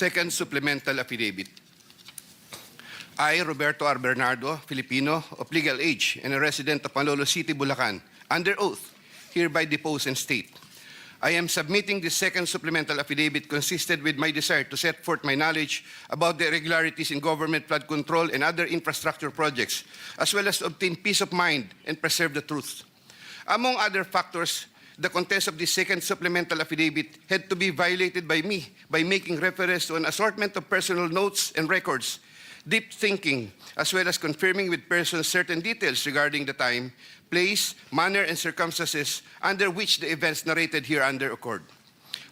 Second supplemental affidavit. I, Roberto R. Bernardo, Filipino, of legal age and a resident of Malolos City, Bulacan, under oath, hereby depose and state. I am submitting this second supplemental affidavit consistent with my desire to set forth my knowledge about the irregularities in government flood control and other infrastructure projects, as well as to obtain peace of mind and preserve the truth. Among other factors, the contents of this second supplemental affidavit had to be violated by me by making reference to an assortment of personal notes and records, deep thinking, as well as confirming with persons certain details regarding the time, place, manner, and circumstances under which the events narrated hereunder occurred.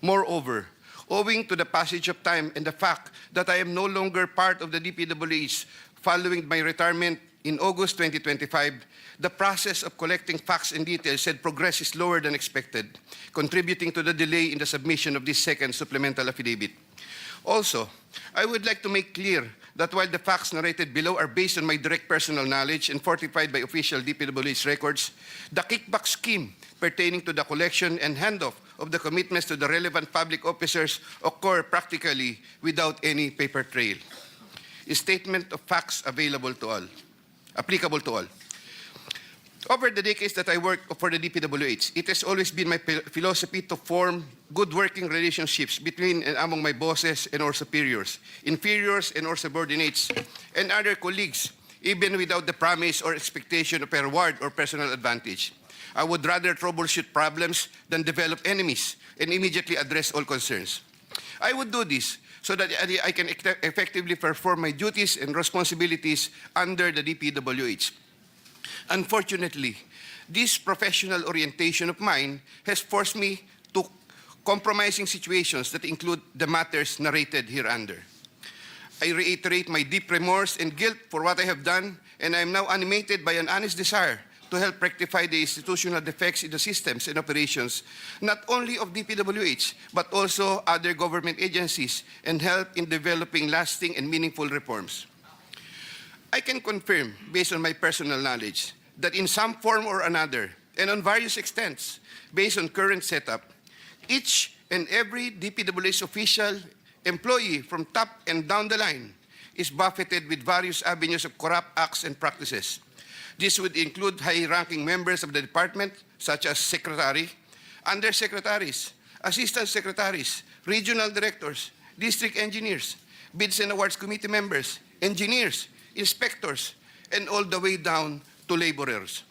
Moreover, owing to the passage of time and the fact that I am no longer part of the DPWH following my retirement in August 2025, the process of collecting facts and details had progressed slower than expected, contributing to the delay in the submission of this second supplemental affidavit. Also, I would like to make clear that while the facts narrated below are based on my direct personal knowledge and fortified by official DPWH records, the kickback scheme pertaining to the collection and handoff of the commitments to the relevant public officers occur practically without any paper trail. A statement of facts available to all, applicable to all. Over the decades that I worked for the DPWH, it has always been my philosophy to form good working relationships between and among my bosses and our superiors, inferiors and our subordinates, and other colleagues, even without the promise or expectation of a reward or personal advantage. I would rather troubleshoot problems than develop enemies and immediately address all concerns. I would do this so that I can effectively perform my duties and responsibilities under the DPWH. Unfortunately, this professional orientation of mine has forced me to compromising situations that include the matters narrated hereunder. I reiterate my deep remorse and guilt for what I have done, and I am now animated by an honest desire to help rectify the institutional defects in the systems and operations, not only of DPWH, but also other government agencies, and help in developing lasting and meaningful reforms. I can confirm, based on my personal knowledge, that in some form or another, and on various extents, based on current setup, each and every DPWH official, employee from top and down the line is buffeted with various avenues of corrupt acts and practices. This would include high-ranking members of the department, such as secretary, undersecretaries, assistant secretaries, regional directors, district engineers, bids and awards committee members, engineers, inspectors, and all the way down to laborers.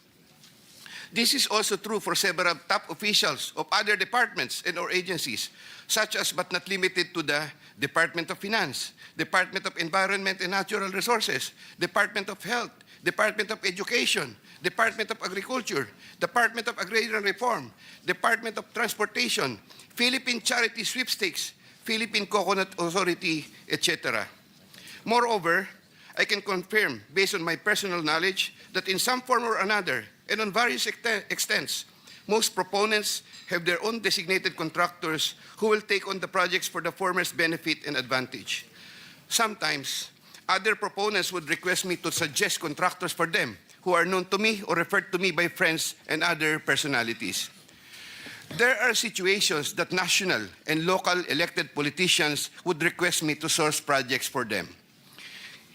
This is also true for several top officials of other departments and or agencies, such as but not limited to the Department of Finance, Department of Environment and Natural Resources, Department of Health, Department of Education, Department of Agriculture, Department of Agrarian Reform, Department of Transportation, Philippine Charity Sweepstakes, Philippine Coconut Authority, etc. Moreover, I can confirm, based on my personal knowledge, that in some form or another, and on various extents, most proponents have their own designated contractors who will take on the projects for the former's benefit and advantage. Sometimes, other proponents would request me to suggest contractors for them who are known to me or referred to me by friends and other personalities. There are situations that national and local elected politicians would request me to source projects for them.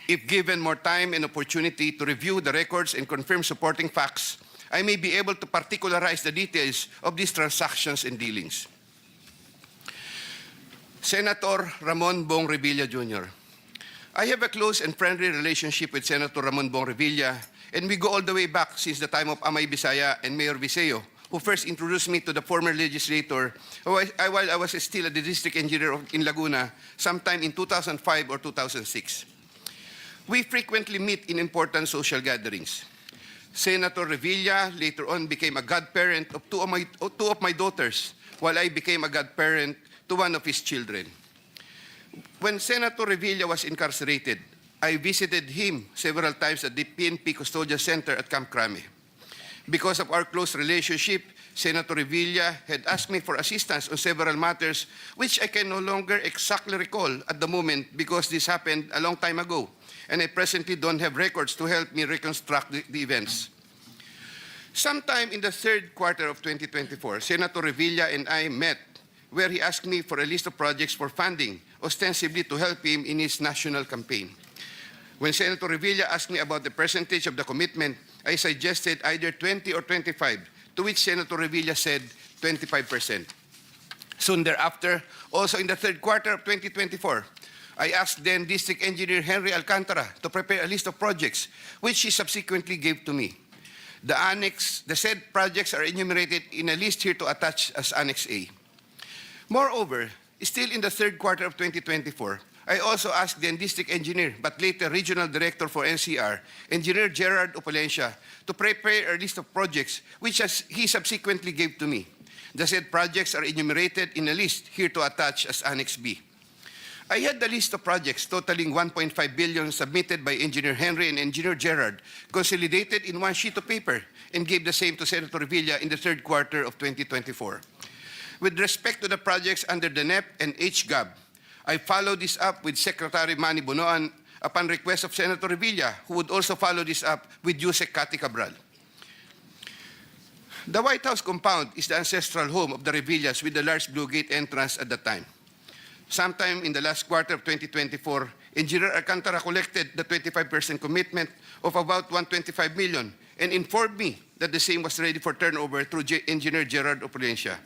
If given more time and opportunity to review the records and confirm supporting facts, I may be able to particularize the details of these transactions and dealings. Senator Ramon Bong Revilla Jr. I have a close and friendly relationship with Senator Ramon Bong Revilla, and we go all the way back since the time of Amay Bisaya and Mayor Viseo, who first introduced me to the former legislator while I was still a district engineer in Laguna sometime in 2005 or 2006. We frequently meet in important social gatherings. Senator Revilla later on became a godparent of two of my daughters, while I became a godparent to one of his children. When Senator Revilla was incarcerated, I visited him several times at the PNP Custodial Center at Camp Crame. Because of our close relationship, Senator Revilla had asked me for assistance on several matters which I can no longer exactly recall at the moment because this happened a long time ago, and I presently don't have records to help me reconstruct the events. Sometime in the third quarter of 2024, Senator Revilla and I met where he asked me for a list of projects for funding ostensibly to help him in his national campaign. When Senator Revilla asked me about the percentage of the commitment, I suggested either 20 or 25, to which Senator Revilla said 25%. Soon thereafter, also in the third quarter of 2024, I asked then District Engineer Henry Alcantara to prepare a list of projects, which he subsequently gave to me. The said projects are enumerated in a list here to attach as Annex A. Moreover, still in the third quarter of 2024, I also asked then District Engineer, but later Regional Director for NCR, Engineer Gerard Opalencia, to prepare a list of projects, which he subsequently gave to me. The said projects are enumerated in a list here to attach as Annex B. I had the list of projects totaling 1.5 billion submitted by Engineer Henry and Engineer Gerard, consolidated in one sheet of paper, and gave the same to Senator Revilla in the third quarter of 2024. With respect to the projects under the NEP and HGAB, I followed this up with Secretary Manny Bonoan upon request of Senator Revilla, who would also follow this up with Yusek Cathy Cabral. The White House compound is the ancestral home of the Revillas with the large Blue Gate entrance at the time. Sometime in the last quarter of 2024, Engineer Alcantara collected the 25% commitment of about 125 million and informed me that the same was ready for turnover through Engineer Gerard Opalencia.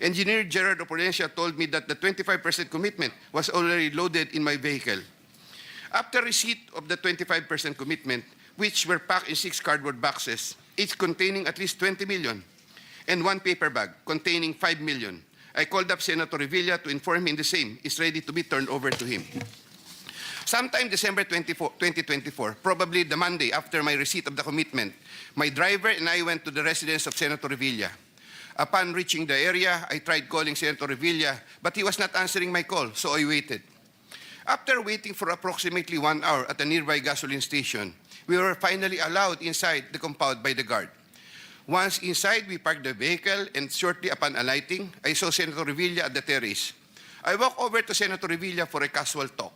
Engineer Gerard Opalencia told me that the 25% commitment was already loaded in my vehicle. After receipt of the 25% commitment, which were packed in 6 cardboard boxes, each containing at least 20 million, and 1 paper bag containing 5 million, I called up Senator Revilla to inform him the same is ready to be turned over to him. Sometime December 2024, probably the Monday after my receipt of the commitment, my driver and I went to the residence of Senator Revilla. Upon reaching the area, I tried calling Senator Revilla, but he was not answering my call, so I waited. After waiting for approximately 1 hour at a nearby gasoline station, we were finally allowed inside the compound by the guard. Once inside, we parked the vehicle, and shortly upon alighting, I saw Senator Revilla at the terrace. I walked over to Senator Revilla for a casual talk.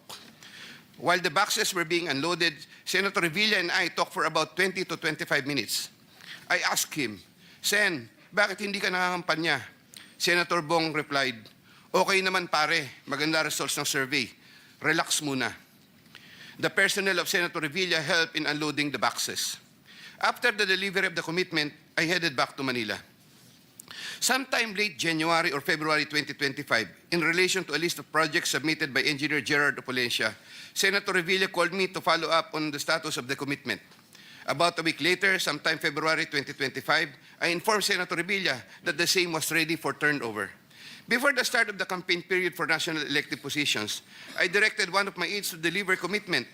While the boxes were being unloaded, Senator Revilla and I talked for about 20 to 25 minutes. I asked him, "Sen, bakit hindi ka nakakampanya?" Senator Bong replied, "Okay naman pare, maganda results ng survey. Relax muna." The personnel of Senator Revilla helped in unloading the boxes. After the delivery of the commitment, I headed back to Manila. Sometime late January or February 2025, in relation to a list of projects submitted by Engineer Gerard Opalencia, Senator Revilla called me to follow up on the status of the commitment. About a week later, sometime February 2025, I informed Senator Revilla that the same was ready for turnover. Before the start of the campaign period for national elective positions, I directed one of my aides to deliver commitment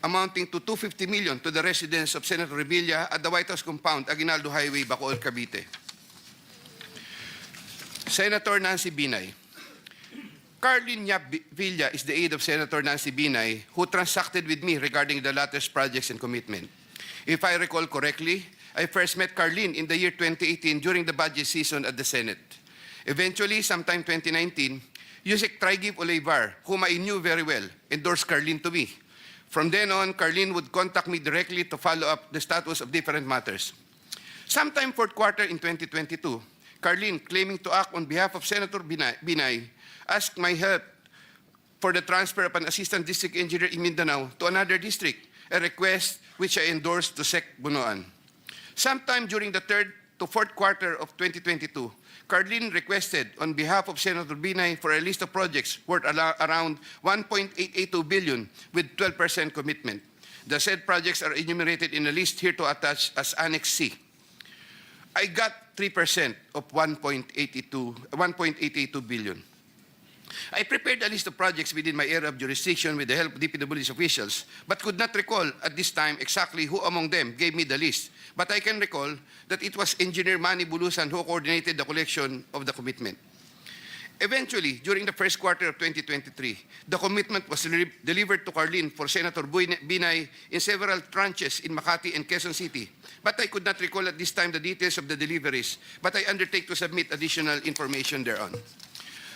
amounting to 250 million to the residence of Senator Revilla at the White House compound, Aguinaldo Highway, Bacoor, Cavite. Senator Nancy Binay. Carlin Yap Villa is the aide of Senator Nancy Binay, who transacted with me regarding the latter's projects and commitment. If I recall correctly, I first met Carlin in the year 2018 during the budget season at the Senate. Eventually, sometime 2019, Yusek Trigib Olivar, whom I knew very well, endorsed Carlin to me. From then on, Carlin would contact me directly to follow up the status of different matters. Sometime fourth quarter in 2022, Carlin, claiming to act on behalf of Senator Binay, asked my help for the transfer of an assistant district engineer in Mindanao to another district, a request which I endorsed to Sec. Bonoan. Sometime during the third to fourth quarter of 2022, Carlin requested on behalf of Senator Binay for a list of projects worth around 1.882 billion with 12% commitment. The said projects are enumerated in a list here to attach as Annex C. I got 3% of 1.882 billion. I prepared a list of projects within my area of jurisdiction with the help of DPWH officials, but could not recall at this time exactly who among them gave me the list. But I can recall that it was Engineer Manny Bulusan who coordinated the collection of the commitment. Eventually, during the first quarter of 2023, the commitment was delivered to Carlin for Senator Binay in several tranches in Makati and Quezon City. But I could not recall at this time the details of the deliveries, but I undertake to submit additional information thereon.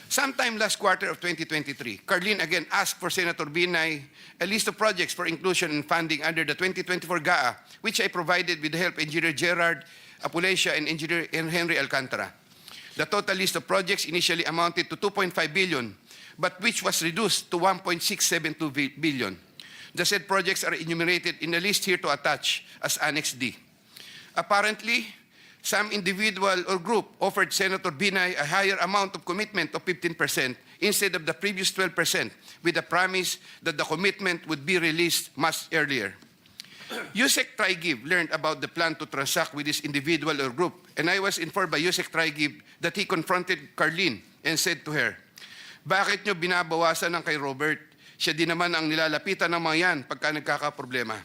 Sometime last quarter of 2023, Carlin again asked for Senator Binay a list of projects for inclusion and funding under the 2024 GAA, which I provided with the help of Engineer Gerard Opalencia and Engineer Henry Alcantara. The total list of projects initially amounted to 2.5 billion, but which was reduced to 1.672 billion. The said projects are enumerated in the list here to attach as Annex D. Apparently, some individual or group offered Senator Binay a higher amount of commitment of 15% instead of the previous 12%, with the promise that the commitment would be released much earlier. Yusek Trigiv learned about the plan to transact with this individual or group, and I was informed by Yusek Trigiv that he confronted Carlene and said to her, "Bakit nyo binabawasan ng kay Robert? Siya din naman ang nilalapitan ng mga yan pagka nagkakaproblema."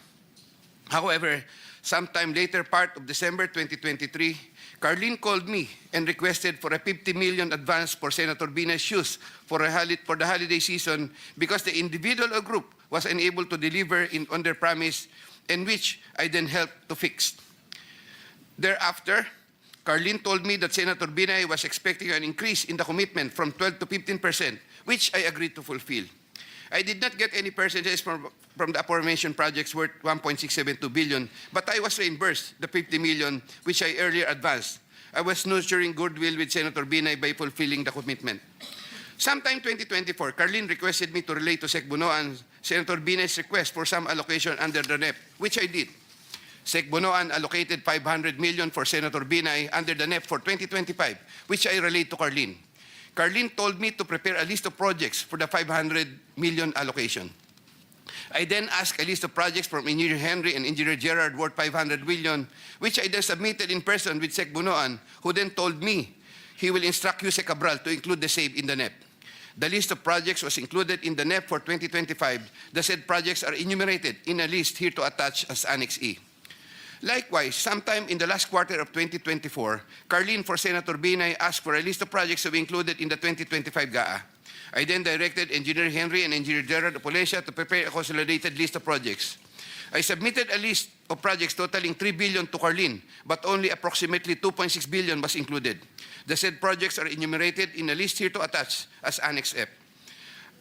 However, sometime later part of December 2023, Carlene called me and requested for a 50 million advance for Senator Binay's shoes for the holiday season because the individual or group was unable to deliver on their promise, and which I then helped to fix. Thereafter, Carlene told me that Senator Binay was expecting an increase in the commitment from 12 to 15%, which I agreed to fulfill. I did not get any percentages from the aforementioned projects worth 1.672 billion, but I was reimbursed the 50 million which I earlier advanced. I was nurturing goodwill with Senator Binay by fulfilling the commitment. Sometime 2024, Carlene requested me to relay to Sec Bonoan Senator Binay's request for some allocation under the NEP, which I did. Sec Bonoan allocated 500 million for Senator Binay under the NEP for 2025, which I relayed to Carlene. Carlene told me to prepare a list of projects for the 500 million allocation. I then asked a list of projects from Engineer Henry and Engineer Gerard worth 500 million, which I then submitted in person with Sec Bonoan, who then told me he will instruct Sec Cabral to include the same in the NEP. The list of projects was included in the NEP for 2025. The said projects are enumerated in a list here to attach as Annex E. Likewise, sometime in the last quarter of 2024, Carlene for Senator Binay asked for a list of projects to be included in the 2025 GAA. I then directed Engineer Henry and Engineer Gerard Opolesia to prepare a consolidated list of projects. I submitted a list of projects totaling 3 billion to Carlene, but only approximately 2.6 billion was included. The said projects are enumerated in a list here to attach as Annex F.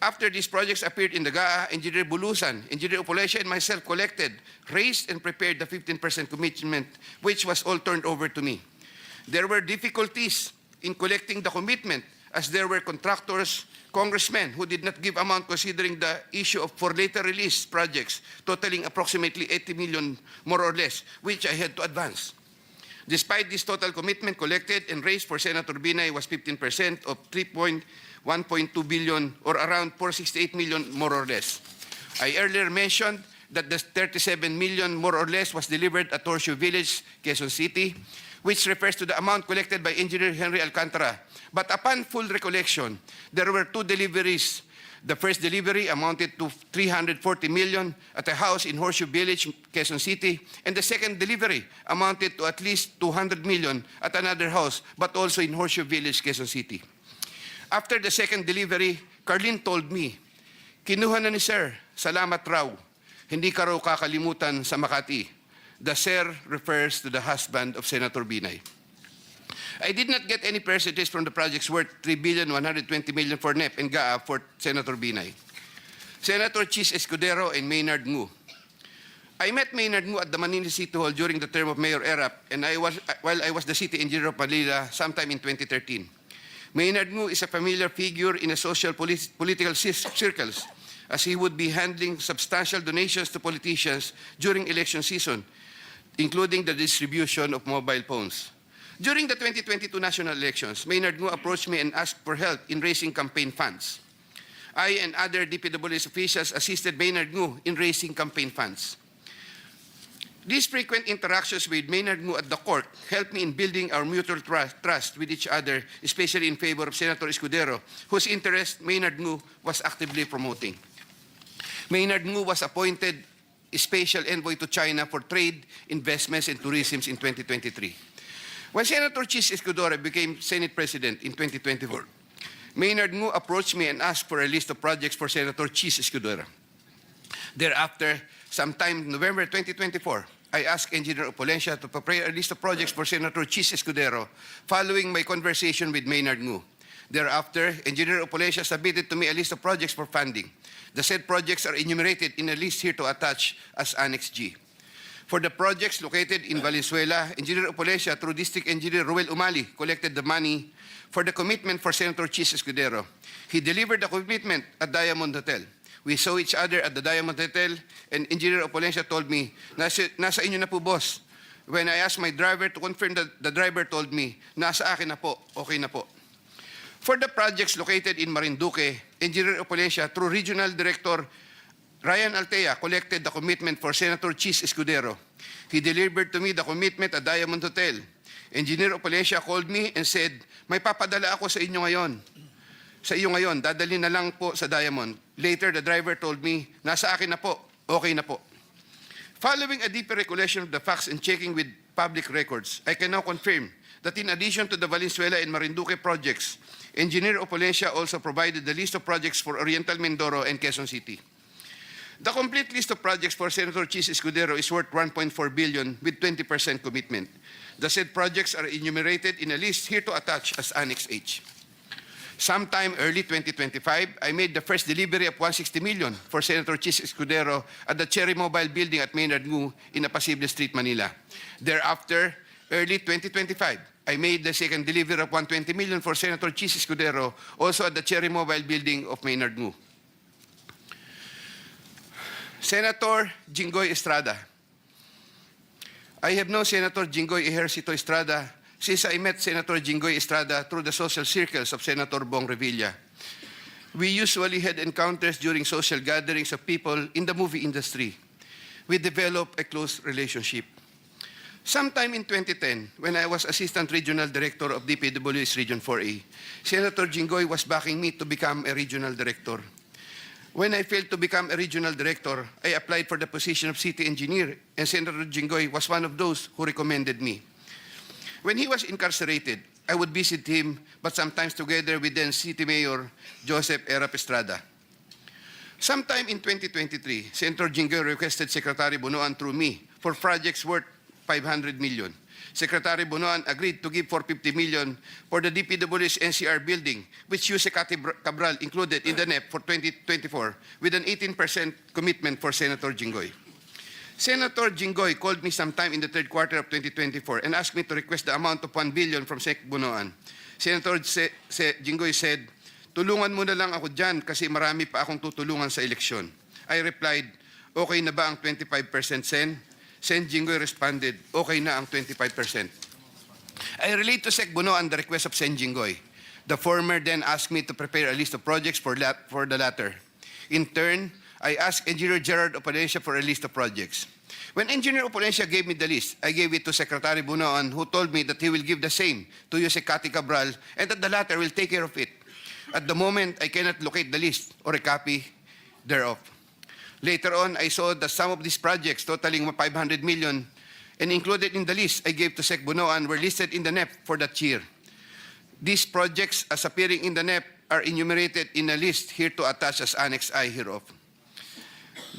After these projects appeared in the GAA, Engineer Bulusan, Engineer Opolesia, and myself collected, raised, and prepared the 15% commitment, which was all turned over to me. There were difficulties in collecting the commitment, as there were contractors, congressmen who did not give amount considering the issue of for later release projects totaling approximately 80 million more or less, which I had to advance. Despite this total commitment collected and raised for Senator Binay was 15% of 1.2 billion or around 468 million more or less. I earlier mentioned that the 37 million more or less was delivered at Horseshoe Village, Quezon City, which refers to the amount collected by Engineer Henry Alcantara. But upon full recollection, there were two deliveries. The first delivery amounted to 340 million at a house in Horseshoe Village, Quezon City, and the second delivery amounted to at least 200 million at another house, but also in Horseshoe Village, Quezon City. After the second delivery, Carlene told me, "Kinuha na ni Sir, salamat raw. Hindi ka raw kakalimutan sa Makati." The Sir refers to the husband of Senator Binay. I did not get any percentage from the projects worth 3,120 million for NEP and GAA for Senator Binay. Senator Chis Escudero and Maynard Ngu. I met Maynard Ngu at the Manila City Hall during the term of Mayor Erap, and while I was the city engineer of Manila sometime in 2013. Maynard Ngu is a familiar figure in the social political circles, as he would be handling substantial donations to politicians during election season, including the distribution of mobile phones. During the 2022 national elections, Maynard Ngu approached me and asked for help in raising campaign funds. I and other DPWH officials assisted Maynard Ngu in raising campaign funds. These frequent interactions with Maynard Ngu at the court helped me in building our mutual trust with each other, especially in favor of Senator Escudero, whose interest Maynard Ngu was actively promoting. Maynard Ngu was appointed special envoy to China for trade, investments, and tourism in 2023. When Senator Chis Escudero became Senate President in 2024, Maynard Ngu approached me and asked for a list of projects for Senator Chis Escudero. Thereafter, sometime in November 2024, I asked Engineer Opolesia to prepare a list of projects for Senator Chis Escudero following my conversation with Maynard Ngu. Thereafter, Engineer Opolesia submitted to me a list of projects for funding. The said projects are enumerated in a list here to attach as Annex G. For the projects located in Valenzuela, Engineer Opolencia, through District Engineer Ruel Umali, collected the money for the commitment for Senator Chis Escudero. He delivered the commitment at Diamond Hotel. We saw each other at the Diamond Hotel, and Engineer Opolencia told me, nasa inyo na po, boss. When I asked my driver to confirm, the driver told me, nasa akin na po, okay na po. For the projects located in Marinduque, Engineer Opolencia, through Regional Director Ryan Altea, collected the commitment for Senator Chis Escudero. He delivered to me the commitment at Diamond Hotel. Engineer Opolencia called me and said, may papadala ako sa inyo ngayon. Sa iyo ngayon, dadalhin na lang po sa Diamond. Later, the driver told me, nasa akin na po, okay na po. Following a deeper recollection of the facts and checking with public records, I can now confirm that in addition to the Valenzuela and Marinduque projects, Engineer Opolencia also provided the list of projects for Oriental Mindoro and Quezon City. The complete list of projects for Senator Chis Escudero is worth 1.4 billion with 20% commitment. The said projects are enumerated in a list here to attach as Annex H. Sometime early 2025, I made the first delivery of 160 million for Senator Chis Escudero at the Cherry Mobile Building at Maynard Ngu in Apacible Street, Manila. Thereafter, early 2025, I made the second delivery of 120 million for Senator Chis Escudero, also at the Cherry Mobile Building of Maynard Ngu. Senator Jinggoy Estrada. I have known Senator Jinggoy Ejercito Estrada since I met Senator Jinggoy Estrada through the social circles of Senator Bong Revilla. We usually had encounters during social gatherings of people in the movie industry. We developed a close relationship. Sometime in 2010, when I was Assistant Regional Director of DPWH Region 4A, Senator Jinggoy was backing me to become a Regional Director. When I failed to become a regional director, I applied for the position of city engineer, and Senator Jinggoy was one of those who recommended me. When he was incarcerated, I would visit him, but sometimes together with then City Mayor Joseph Erap Estrada. Sometime in 2023, Senator Jinggoy requested Secretary Bonoan through me for projects worth 500 million. Secretary Bonoan agreed to give 450 million for the DPWH NCR building, which Yusek Cabral included in the NEP for 2024 with an 18% commitment for Senator Jinggoy. Senator Jinggoy called me sometime in the third quarter of 2024 and asked me to request the amount of 1 billion from Sec Bonoan. Senator Jinggoy said, tulungan mo na lang ako dyan kasi marami pa akong tutulungan sa eleksyon. I replied, okay na ba ang 25% Sen? Sen Jinggoy responded, okay na ang 25%. I relayed to Sec Bonoan the request of Sen Jinggoy. The former then asked me to prepare a list of projects for the latter. In turn, I asked Engineer Gerard Opolencia for a list of projects. When Engineer Opolencia gave me the list, I gave it to Secretary Bonoan, who told me that he will give the same to Yusek Cabral and that the latter will take care of it. At the moment, I cannot locate the list or a copy thereof. Later on, I saw that some of these projects totaling 500 million and included in the list I gave to Sec Bonoan were listed in the NEP for that year. These projects, as appearing in the NEP, are enumerated in a list here to attach as Annex I hereof.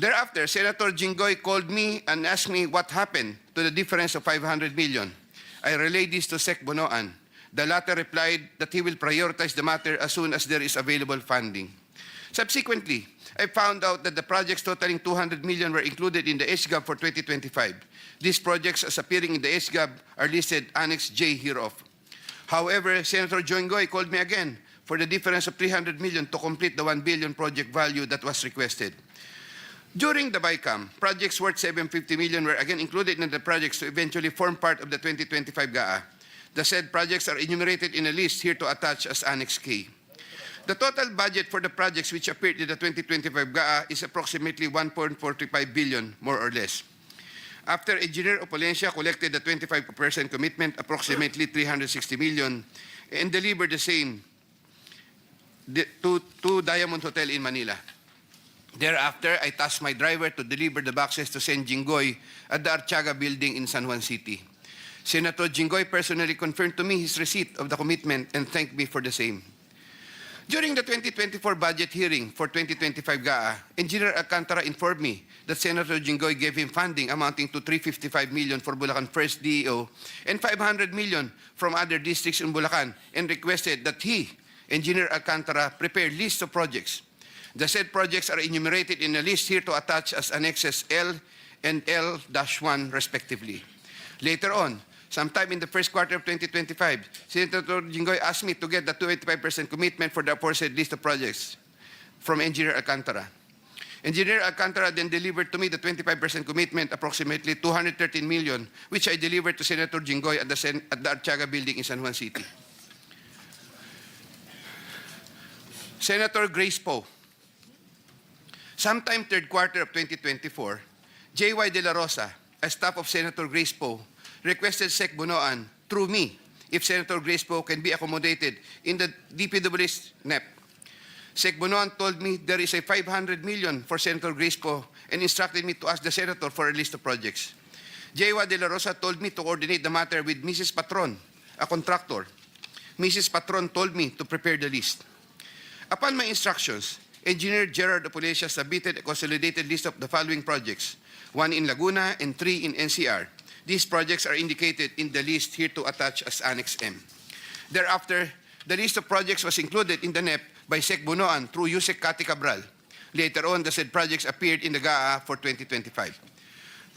Thereafter, Senator Jinggoy called me and asked me what happened to the difference of 500 million. I relayed this to Sec Bonoan. The latter replied that he will prioritize the matter as soon as there is available funding. Subsequently, I found out that the projects totaling 200 million were included in the SGAB for 2025. These projects, as appearing in the SGAB, are listed Annex J hereof. However, Senator Jinggoy called me again for the difference of 300 million to complete the 1 billion project value that was requested. During the BICAM, projects worth 750 million were again included in the projects to eventually form part of the 2025 GAA. The said projects are enumerated in a list here to attach as Annex K. The total budget for the projects which appeared in the 2025 GAA is approximately 1.45 billion, more or less. After Engineer Opolencia collected the 25% commitment, approximately 360 million, and delivered the same to Diamond Hotel in Manila. Thereafter, I tasked my driver to deliver the boxes to Sen Jinggoy at the Archaga building in San Juan City. Senator Jinggoy personally confirmed to me his receipt of the commitment and thanked me for the same. During the 2024 budget hearing for 2025 GAA, Engineer Alcantara informed me that Senator Jinggoy gave him funding amounting to 355 million for Bulacan First DEO and 500 million from other districts in Bulacan and requested that he, Engineer Alcantara, prepare lists of projects. The said projects are enumerated in a list here to attach as Annexes L and L-1 respectively. Later on, sometime in the first quarter of 2025, Senator Jinggoy asked me to get the 285% commitment for the aforesaid list of projects from Engineer Alcantara. Engineer Alcantara then delivered to me the 25% commitment, approximately 213 million, which I delivered to Senator Jinggoy at the Artiaga building in San Juan City. Senator Grace Poe. Sometime third quarter of 2024, J.Y. De La Rosa, a staff of Senator Grace Poe, requested Sec Bonoan through me if Senator Grace Poe can be accommodated in the DPWH NEP. Sec Bonoan told me there is a 500 million for Senator Grace Poe and instructed me to ask the Senator for a list of projects. J.Y. De La Rosa told me to coordinate the matter with Mrs. Patron, a contractor. Mrs. Patron told me to prepare the list. Upon my instructions, Engineer Gerard Opulescia submitted a consolidated list of the following projects, 1 in Laguna and 3 in NCR. These projects are indicated in the list here to attach as Annex M. Thereafter, the list of projects was included in the NEP by Sec Bonoan through Yusek Kati Cabral. Later on, the said projects appeared in the GAA for 2025.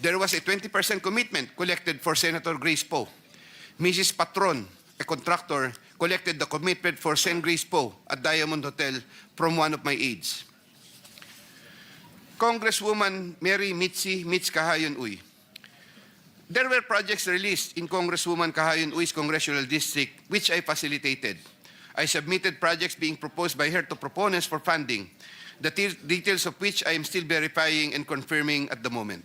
There was a 20% commitment collected for Senator Grace Poe. Mrs. Patron, a contractor, collected the commitment for Sen Grace Poe at Diamond Hotel from one of my aides. Congresswoman Mary Mitzi Mitz Kahayon Uy. There were projects released in Congresswoman Kahayon Uy's congressional district, which I facilitated. I submitted projects being proposed by her to proponents for funding, the details of which I am still verifying and confirming at the moment.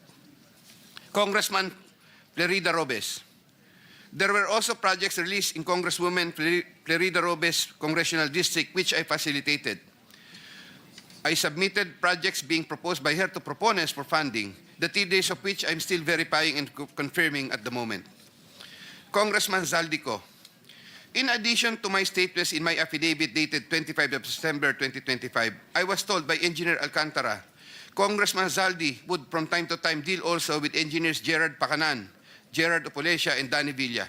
Congressman Florida Robes. There were also projects released in Congresswoman Florida Robes' congressional district, which I facilitated. I submitted projects being proposed by her to proponents for funding, the details of which I'm still verifying and confirming at the moment. Congressman Zaldico. In addition to my statements in my affidavit dated 25 of September 2025, I was told by Engineer Alcantara, Congressman Zaldi would from time to time deal also with Engineers Gerard Pacanan, Gerard Opulescia, and Danny Villa.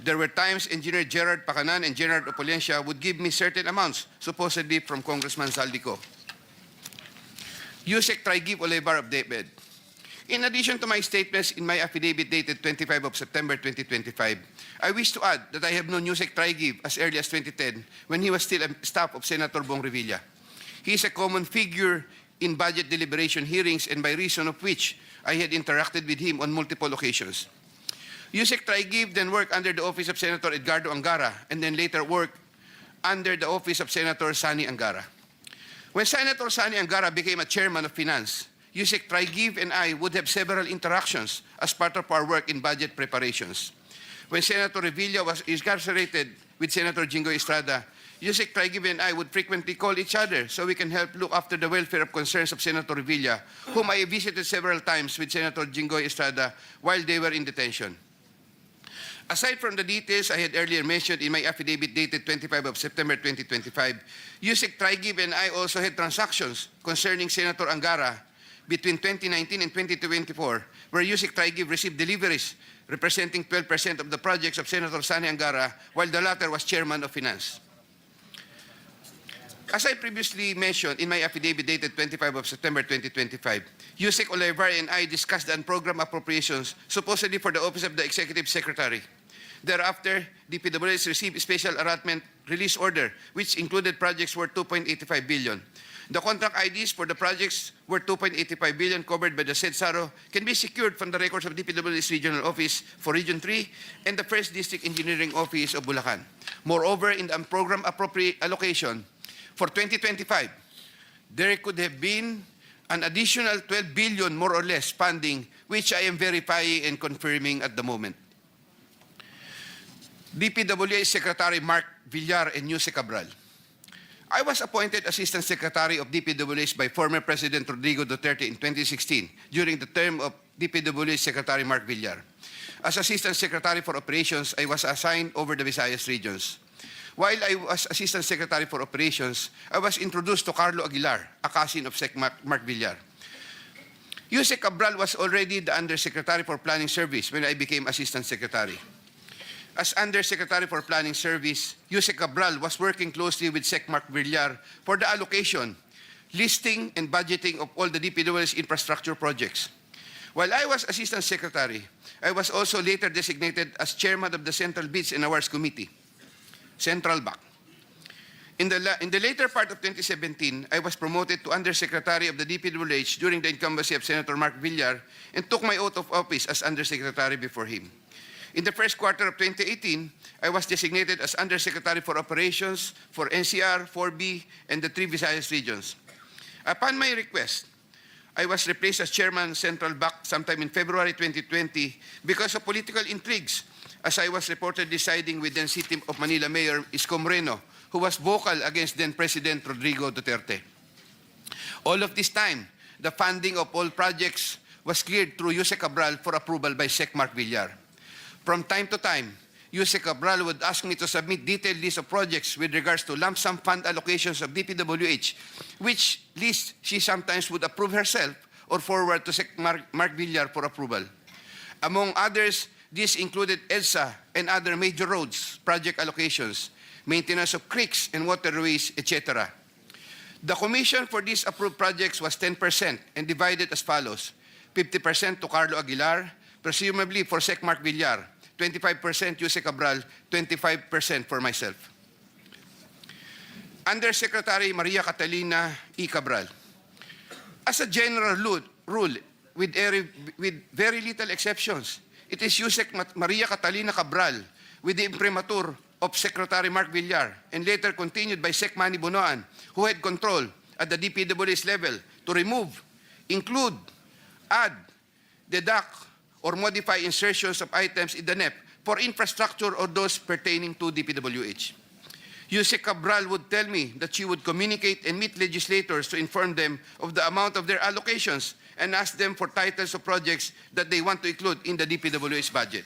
There were times Engineer Gerard Pacanan and Gerard Opulescia would give me certain amounts, supposedly from Congressman Zaldico. Yusek Traigib Olivar of Debed. In addition to my statements in my affidavit dated 25 of September 2025, I wish to add that I have known Yusek Traigib as early as 2010 when he was still a staff of Senator Bong Revilla. He is a common figure in budget deliberation hearings and by reason of which I had interacted with him on multiple occasions. Yusek Traigib then worked under the office of Senator Edgardo Angara and then later worked under the office of Senator Sani Angara. When Senator Sani Angara became a chairman of Finance, Yusek Traigib and I would have several interactions as part of our work in budget preparations. When Senator Revilla was incarcerated with Senator Jinggoy Estrada, Yusek Traigib and I would frequently call each other so we can help look after the welfare of concerns of Senator Revilla, whom I visited several times with Senator Jinggoy Estrada while they were in detention. Aside from the details I had earlier mentioned in my affidavit dated 25 of September 2025, Yusek Traigib and I also had transactions concerning Senator Angara between 2019 and 2024, where Yusek Traigib received deliveries representing 12% of the projects of Senator Sani Angara, while the latter was chairman of Finance. As I previously mentioned in my affidavit dated 25 of September 2025, Yusek Olivar and I discussed the unprogrammed appropriations supposedly for the Office of the Executive Secretary. Thereafter, DPWH received a special allotment release order, which included projects worth 2.85 billion. The contract IDs for the projects worth 2.85 billion covered by the said SARO can be secured from the records of DPWH Regional Office for Region 3 and the 1st District Engineering Office of Bulacan. Moreover, in the unprogrammed allocation for 2025, there could have been an additional 12 billion more or less funding, which I am verifying and confirming at the moment. DPWH Secretary Mark Villar and Yusek Cabral. I was appointed Assistant Secretary of DPWH by former President Rodrigo Duterte in 2016 during the term of DPWH Secretary Mark Villar. As Assistant Secretary for Operations, I was assigned over the Visayas regions. While I was Assistant Secretary for Operations, I was introduced to Carlo Aguilar, a cousin of Sec Mark Villar. Yusek Cabral was already the Undersecretary for Planning Service when I became Assistant Secretary. As Undersecretary for Planning Service, Yusek Cabral was working closely with Sec Mark Villar for the allocation, listing, and budgeting of all the DPWH infrastructure projects. While I was Assistant Secretary, I was also later designated as Chairman of the Central Bids and Awards Committee, Central BAC. In the later part of 2017, I was promoted to Undersecretary of the DPWH during the incumbency of Senator Mark Villar and took my oath of office as Undersecretary before him. In the first quarter of 2018, I was designated as Undersecretary for Operations for NCR, 4B, and the 3 Visayas regions. Upon my request, I was replaced as Chairman Central BAC sometime in February 2020 because of political intrigues, as I was reportedly siding with then City of Manila Mayor Isko Moreno, who was vocal against then-President Rodrigo Duterte. All of this time, the funding of all projects was cleared through Jose Cabral for approval by Sec Mark Villar. From time to time, Jose Cabral would ask me to submit detailed list of projects with regards to lump sum fund allocations of DPWH, which list she sometimes would approve herself or forward to Sec Mark Villar for approval. Among others, this included EDSA and other major roads project allocations, maintenance of creeks and waterways, etc. The commission for these approved projects was 10% and divided as follows: 50% to Carlo Aguilar, presumably for Sec Mark Villar, 25% Jose Cabral, 25% for myself. Undersecretary Maria Catalina E. Cabral. As a general rule, with very little exceptions, it is Jose Maria Catalina Cabral, with the imprimatur of Secretary Mark Villar, and later continued by Sec Manny Bonoan, who had control at the DPWH level to remove, include, add, deduct, or modify insertions of items in the NEP for infrastructure or those pertaining to DPWH. Jose Cabral would tell me that she would communicate and meet legislators to inform them of the amount of their allocations and ask them for titles of projects that they want to include in the DPWH budget.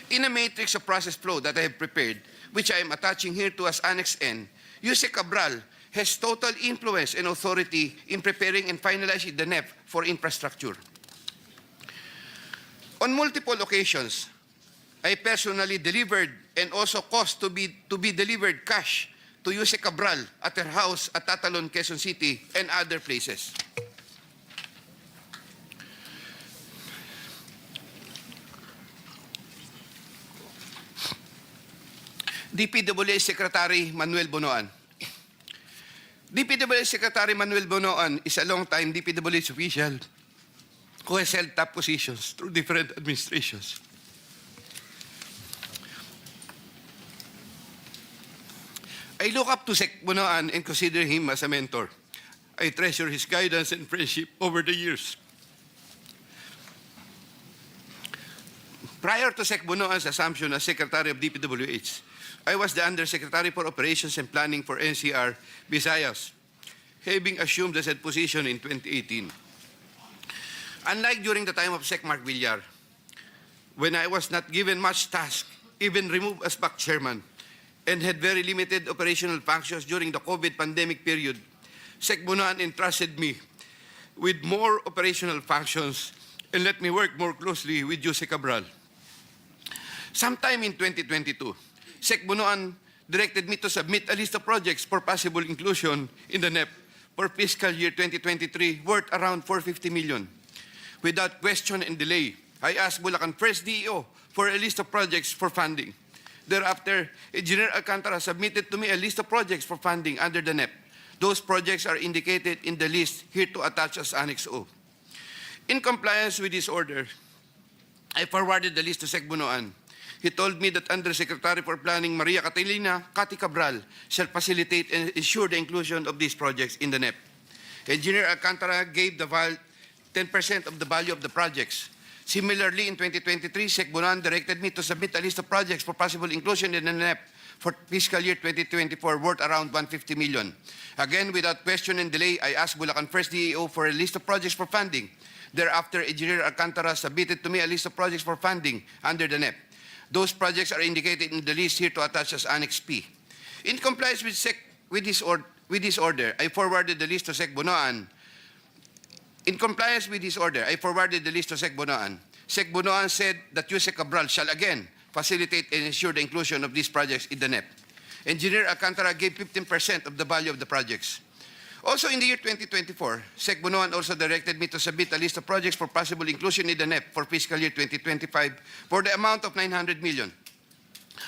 In a matrix of process flow that I have prepared, which I am attaching here to as Annex N, Jose Cabral has total influence and authority in preparing and finalizing the NEP for infrastructure. On multiple occasions, I personally delivered and also caused to be delivered cash to Jose Cabral at her house at Tatalon, Quezon City, and other places. DPWH Secretary Manuel Bonoan. DPWH Secretary Manuel Bonoan is a long-time DPWH official who has held top positions through different administrations. I look up to Sec Bonoan and consider him as a mentor. I treasure his guidance and friendship over the years. Prior to Sec Bonoan's assumption as Secretary of DPWH, I was the Undersecretary for Operations and Planning for NCR, Visayas, having assumed the said position in 2018. Unlike during the time of Sec Mark Villar, when I was not given much task, even removed as BAC chairman, and had very limited operational functions during the COVID pandemic period, Sec Bonoan entrusted me with more operational functions and let me work more closely with Jose Cabral. Sometime in 2022, Sec Bonoan directed me to submit a list of projects for possible inclusion in the NEP for fiscal year 2023 worth around 450 million. Without question and delay, I asked Bulacan First DEO for a list of projects for funding. Thereafter, Engineer Alcantara submitted to me a list of projects for funding under the NEP. Those projects are indicated in the list here to attach as Annex O. In compliance with this order, I forwarded the list to Sec Bonoan. He told me that Undersecretary for Planning Maria Catalina Cati Cabral shall facilitate and ensure the inclusion of these projects in the NEP. Engineer Alcantara gave the 10% of the value of the projects. Similarly, in 2023, Sec Bonoan directed me to submit a list of projects for possible inclusion in the NEP for fiscal year 2024 worth around 150 million. Again, without question and delay, I asked Bulacan First DEO for a list of projects for funding. Thereafter, Engineer Alcantara submitted to me a list of projects for funding under the NEP. Those projects are indicated in the list here to attach as Annex P. In compliance with this order, I forwarded the list to Sec Bonoan. In compliance with this order, I forwarded the list to Sec Bonoan. Sec Bonoan said that Jose Cabral shall again facilitate and ensure the inclusion of these projects in the NEP. Engineer Alcantara gave 15% of the value of the projects. Also in the year 2024, Sec Bonoan also directed me to submit a list of projects for possible inclusion in the NEP for fiscal year 2025 for the amount of 900 million.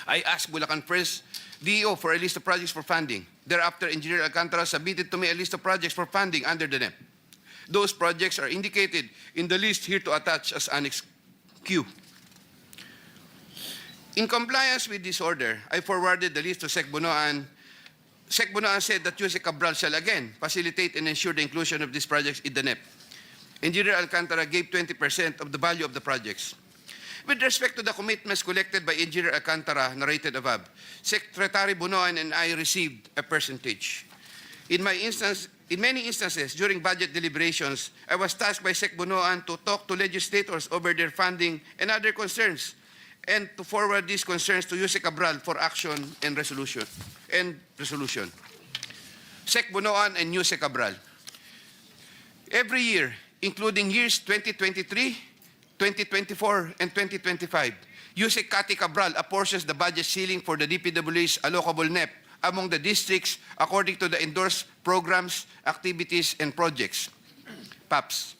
I asked Bulacan First DEO for a list of projects for funding. Thereafter, Engineer Alcantara submitted to me a list of projects for funding under the NEP. Those projects are indicated in the list here to attach as Annex Q. In compliance with this order, I forwarded the list to Sec Bonoan. Sec Bonoan said that Jose Cabral shall again facilitate and ensure the inclusion of these projects in the NEP. Engineer Alcantara gave 20% of the value of the projects. With respect to the commitments collected by Engineer Alcantara narrated above, Secretary Bonoan and I received a percentage. In many instances during budget deliberations, I was tasked by Sec Bonoan to talk to legislators over their funding and other concerns, and to forward these concerns to Jose Cabral for action and resolution. Sec Bonoan and Jose Cabral. Every year, including years 2023, 2024, and 2025, Jose Cati Cabral apportions the budget ceiling for the DPWH's allocable NEP among the districts according to the endorsed programs, activities, and projects, PAPs.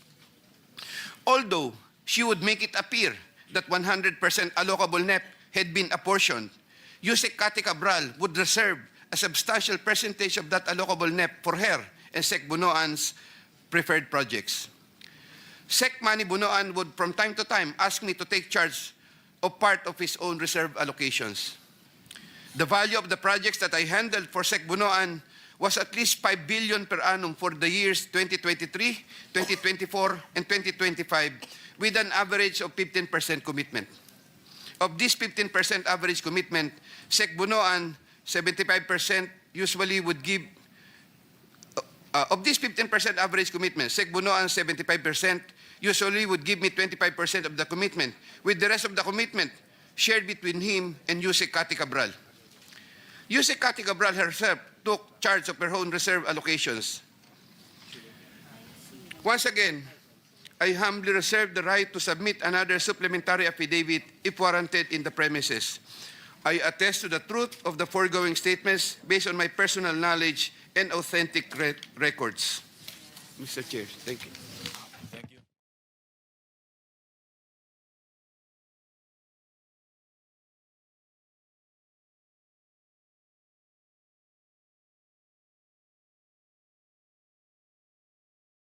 Although she would make it appear that 100% allocable NEP had been apportioned, Jose Cati Cabral would reserve a substantial percentage of that allocable NEP for her and Sec Bonoan's preferred projects. Sec Manny Bonoan would from time to time ask me to take charge of part of his own reserve allocations. The value of the projects that I handled for Sec Bonoan was at least 5 billion per annum for the years 2023, 2024, and 2025, with an average of 15% commitment. Of this 15% average commitment, Sec Bonoan 75% usually would give. Of this 15% average commitment, Sec Bonoan 75% usually would give me 25% of the commitment, with the rest of the commitment shared between him and Jose Cati Cabral. Jose Cati Cabral herself took charge of her own reserve allocations. Once again, I humbly reserve the right to submit another supplementary affidavit if warranted in the premises. I attest to the truth of the foregoing statements based on my personal knowledge and authentic records. Mr. Chair, thank you.